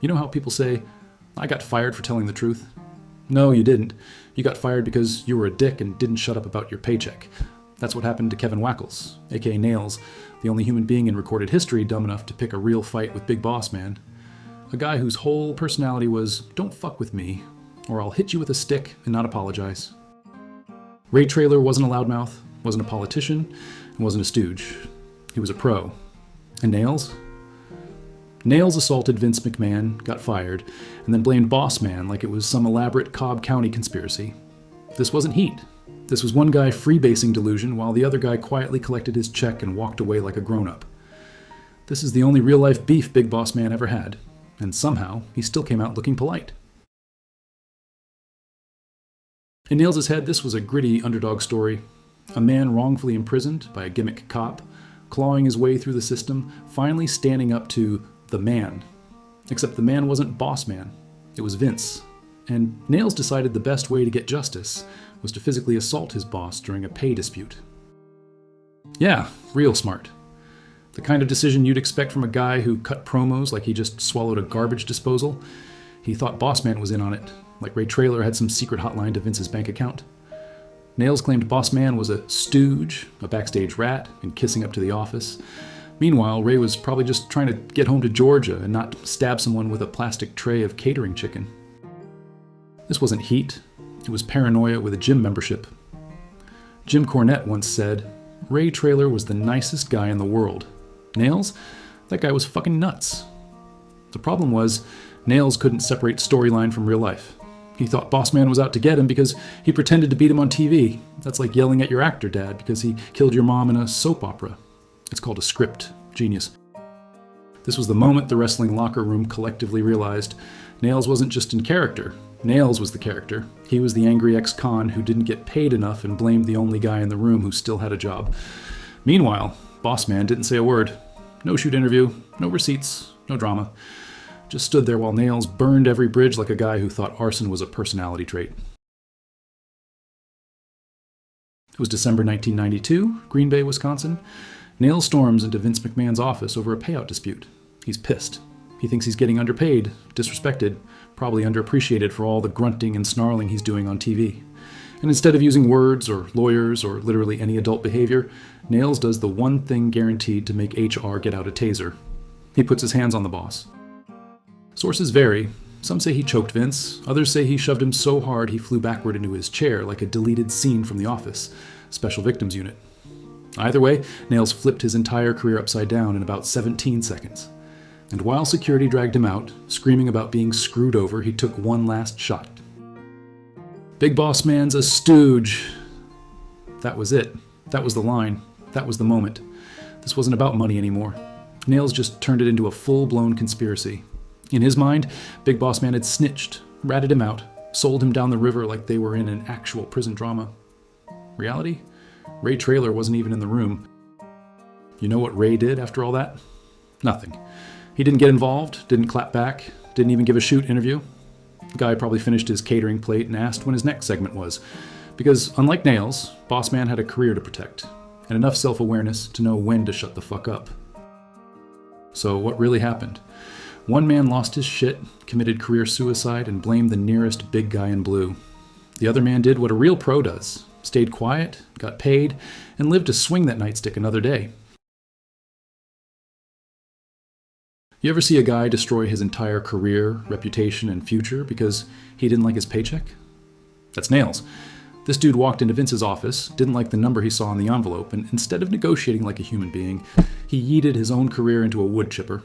You know how people say, I got fired for telling the truth? No, you didn't. You got fired because you were a dick and didn't shut up about your paycheck. That's what happened to Kevin Wackles, aka Nailz, the only human being in recorded history dumb enough to pick a real fight with Big Boss Man. A guy whose whole personality was, don't fuck with me, or I'll hit you with a stick and not apologize. Ray Traylor wasn't a loudmouth, wasn't a politician, and wasn't a stooge. He was a pro. And Nailz? Nailz assaulted Vince McMahon, got fired, and then blamed Boss Man like it was some elaborate Cobb County conspiracy. This wasn't heat. This was one guy freebasing delusion while the other guy quietly collected his check and walked away like a grown-up. This is the only real-life beef Big Boss Man ever had, and somehow he still came out looking polite. In Nailz' head, this was a gritty underdog story. A man wrongfully imprisoned by a gimmick cop, clawing his way through the system, finally standing up to the man. Except the man wasn't Boss Man. It was Vince. And Nailz decided the best way to get justice was to physically assault his boss during a pay dispute. Yeah, real smart. The kind of decision you'd expect from a guy who cut promos like he just swallowed a garbage disposal. He thought Boss Man was in on it, like Ray Traylor had some secret hotline to Vince's bank account. Nailz claimed Boss Man was a stooge, a backstage rat, and kissing up to the office. Meanwhile, Ray was probably just trying to get home to Georgia and not stab someone with a plastic tray of catering chicken. This wasn't heat. It was paranoia with a gym membership. Jim Cornette once said, Ray Traylor was the nicest guy in the world. Nailz? That guy was fucking nuts. The problem was, Nailz couldn't separate storyline from real life. He thought Boss Man was out to get him because he pretended to beat him on TV. That's like yelling at your actor dad because he killed your mom in a soap opera. It's called a script. Genius. This was the moment the wrestling locker room collectively realized Nailz wasn't just in character. Nailz was the character. He was the angry ex-con who didn't get paid enough and blamed the only guy in the room who still had a job. Meanwhile, Boss Man didn't say a word. No shoot interview, no receipts, no drama. Just stood there while Nailz burned every bridge like a guy who thought arson was a personality trait. It was December 1992, Green Bay, Wisconsin. Nailz storms into Vince McMahon's office over a payout dispute. He's pissed. He thinks he's getting underpaid, disrespected, probably underappreciated for all the grunting and snarling he's doing on TV. And instead of using words or lawyers or literally any adult behavior, Nailz does the one thing guaranteed to make HR get out a taser. He puts his hands on the boss. Sources vary. Some say he choked Vince. Others say he shoved him so hard he flew backward into his chair like a deleted scene from The Office, Special Victims Unit. Either way, Nailz flipped his entire career upside down in about 17 seconds. And while security dragged him out, screaming about being screwed over, he took one last shot. Big Boss Man's a stooge. That was it. That was the line. That was the moment. This wasn't about money anymore. Nailz just turned it into a full-blown conspiracy. In his mind, Big Boss Man had snitched, ratted him out, sold him down the river like they were in an actual prison drama. Reality? Ray Traylor wasn't even in the room. You know what Ray did after all that? Nothing. He didn't get involved, didn't clap back, didn't even give a shoot interview. The guy probably finished his catering plate and asked when his next segment was. Because, unlike Nailz, Boss Man had a career to protect, and enough self-awareness to know when to shut the fuck up. So what really happened? One man lost his shit, committed career suicide, and blamed the nearest big guy in blue. The other man did what a real pro does. Stayed quiet, got paid, and lived to swing that nightstick another day. You ever see a guy destroy his entire career, reputation, and future because he didn't like his paycheck? That's Nailz. This dude walked into Vince's office, didn't like the number he saw on the envelope, and instead of negotiating like a human being, he yeeted his own career into a wood chipper.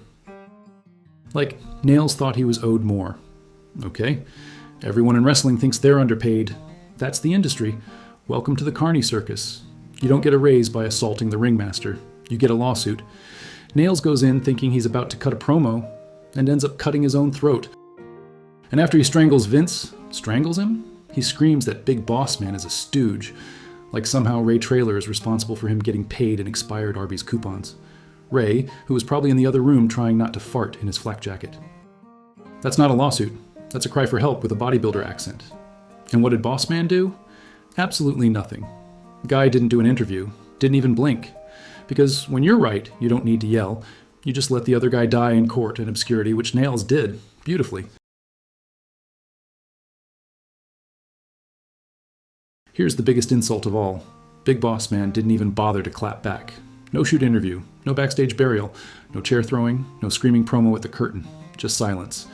Like, Nailz thought he was owed more. Okay, everyone in wrestling thinks they're underpaid. That's the industry. Welcome to the carny circus. You don't get a raise by assaulting the ringmaster. You get a lawsuit. Nailz goes in thinking he's about to cut a promo, and ends up cutting his own throat. And after he strangles Vince, strangles him, he screams that Big Boss Man is a stooge, like somehow Ray Traylor is responsible for him getting paid in expired Arby's coupons. Ray, who was probably in the other room trying not to fart in his flak jacket. That's not a lawsuit. That's a cry for help with a bodybuilder accent. And what did Boss Man do? Absolutely nothing. The guy didn't do an interview, didn't even blink. Because when you're right, you don't need to yell. You just let the other guy die in court in obscurity, which Nailz did, beautifully. Here's the biggest insult of all. Big Boss Man didn't even bother to clap back. No shoot interview, no backstage burial, no chair throwing, no screaming promo at the curtain. Just silence.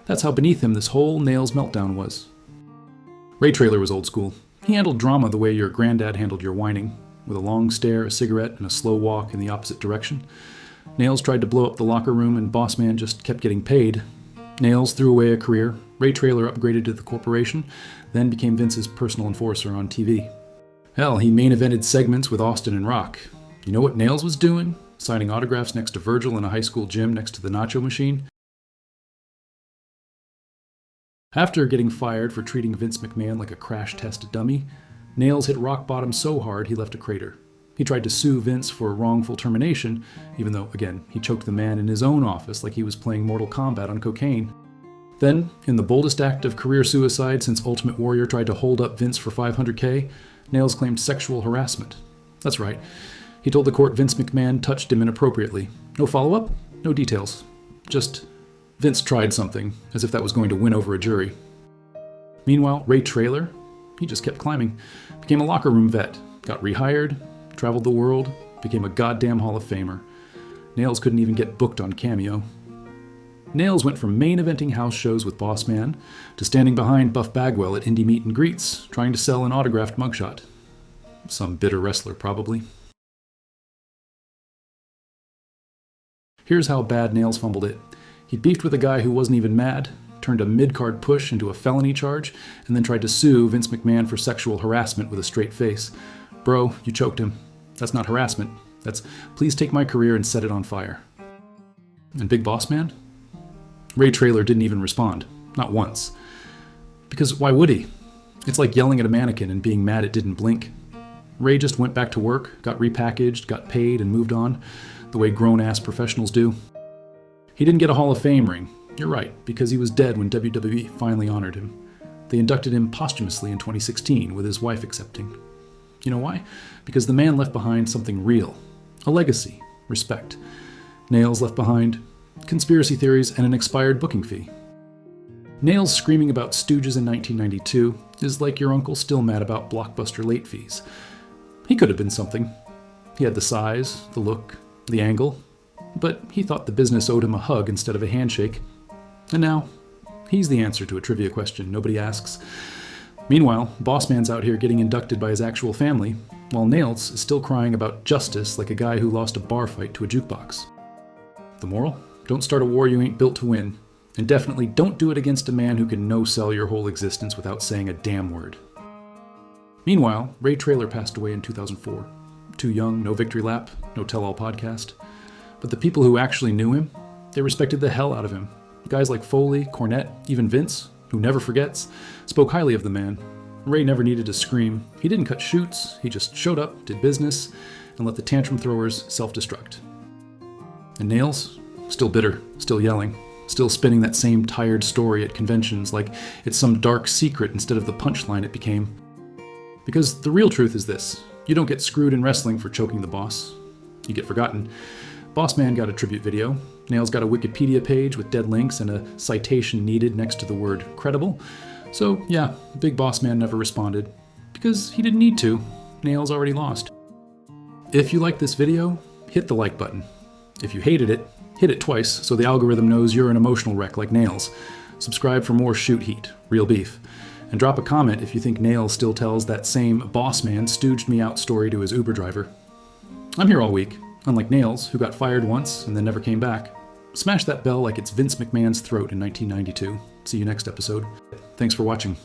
That's how beneath him this whole Nailz meltdown was. Ray Traylor was old school. He handled drama the way your granddad handled your whining, with a long stare, a cigarette, and a slow walk in the opposite direction. Nailz tried to blow up the locker room, and Boss Man just kept getting paid. Nailz threw away a career. Ray Traylor upgraded to the corporation, then became Vince's personal enforcer on TV. Hell, he main evented segments with Austin and Rock. You know what Nailz was doing? Signing autographs next to Virgil in a high school gym next to the nacho machine. After getting fired for treating Vince McMahon like a crash test dummy, Nailz hit rock bottom so hard he left a crater. He tried to sue Vince for wrongful termination, even though, again, he choked the man in his own office like he was playing Mortal Kombat on cocaine. Then, in the boldest act of career suicide since Ultimate Warrior tried to hold up Vince for $500K, Nailz claimed sexual harassment. That's right. He told the court Vince McMahon touched him inappropriately. No follow-up, no details. Just, Vince tried something, as if that was going to win over a jury. Meanwhile, Ray Traylor, he just kept climbing. Became a locker room vet, got rehired, traveled the world, became a goddamn Hall of Famer. Nailz couldn't even get booked on Cameo. Nailz went from main eventing house shows with Boss Man to standing behind Buff Bagwell at indie meet and greets, trying to sell an autographed mugshot. Some bitter wrestler, probably. Here's how bad Nailz fumbled it. He beefed with a guy who wasn't even mad, turned a mid-card push into a felony charge, and then tried to sue Vince McMahon for sexual harassment with a straight face. Bro, you choked him. That's not harassment. That's, please take my career and set it on fire. And Big Boss Man? Ray Traylor didn't even respond. Not once. Because why would he? It's like yelling at a mannequin and being mad it didn't blink. Ray just went back to work, got repackaged, got paid, and moved on, the way grown-ass professionals do. He didn't get a Hall of Fame ring. You're right, because he was dead when WWE finally honored him. They inducted him posthumously in 2016, with his wife accepting. You know why? Because the man left behind something real. A legacy. Respect. Nailz left behind conspiracy theories and an expired booking fee. Nailz screaming about stooges in 1992 is like your uncle still mad about blockbuster late fees. He could have been something. He had the size, the look, the angle, but he thought the business owed him a hug instead of a handshake. And now, he's the answer to a trivia question nobody asks. Meanwhile, Boss Man's out here getting inducted by his actual family, while Nailz is still crying about justice like a guy who lost a bar fight to a jukebox. The moral? Don't start a war you ain't built to win. And definitely don't do it against a man who can no-sell your whole existence without saying a damn word. Meanwhile, Ray Traylor passed away in 2004. Too young, no victory lap, no tell-all podcast. But the people who actually knew him, they respected the hell out of him. Guys like Foley, Cornette, even Vince, who never forgets, spoke highly of the man. Ray never needed to scream. He didn't cut shoots. He just showed up, did business, and let the tantrum throwers self-destruct. And Nailz? Still bitter, still yelling, still spinning that same tired story at conventions like it's some dark secret instead of the punchline it became. Because the real truth is this. You don't get screwed in wrestling for choking the boss. You get forgotten. Boss Man got a tribute video. Nailz got a Wikipedia page with dead links and a citation needed next to the word credible. So yeah, Big Boss Man never responded. Because he didn't need to. Nailz already lost. If you like this video, hit the like button. If you hated it, hit it twice so the algorithm knows you're an emotional wreck like Nailz. Subscribe for more shoot heat, real beef. And drop a comment if you think Nailz still tells that same Boss Man stooged me out story to his Uber driver. I'm here all week, unlike Nailz, who got fired once and then never came back. Smash that bell like it's Vince McMahon's throat in 1992. See you next episode. Thanks for watching.